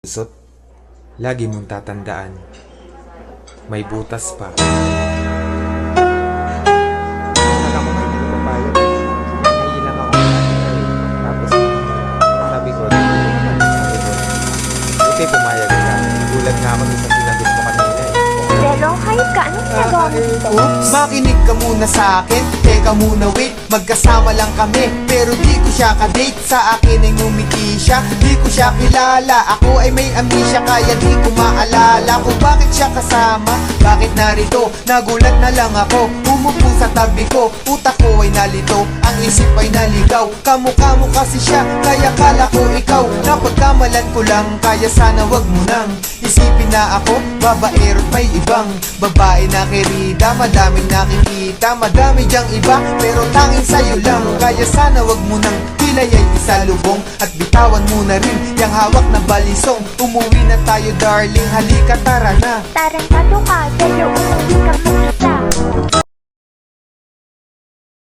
Pusot, lagi mong tatandaan, may butas pa. Akala ko hindi ko papayag. Naiilang ako tapos sabi ko, buti pumayag ka. Nagulat nga ako sa sinagot mo kanina eh. Pero hayop ka, anong ginagawa mo dito? Oops, makinig ka muna sa akin. Teka muna wait, magkasama lang kami. Pero di ko siya kadate, sa akin ay ngumiti siya. Di ko siya kilala, ako ay may amnesia. Kaya di ko maalala kung bakit siya kasama. Bakit narito, nagulat na lang ako. Umupo sa tabi ko, utak ko ay nalito. Ang isip ay naligaw, kamukha mo kasi siya. Kaya kala ko ikaw, napagkamalan ko lang. Kaya sana wag mo nang isipin na ako babaero't may ibang babae na kirida. Madaming nakikita, madami dyang iba, pero tanging sa'yo lang. Kaya sana wag mo nang hilayay isalubong. At bitawan mo na rin yung hawak na balisong. Umuwi na tayo darling, halika tara na. Tarantado ka, pero unang di ka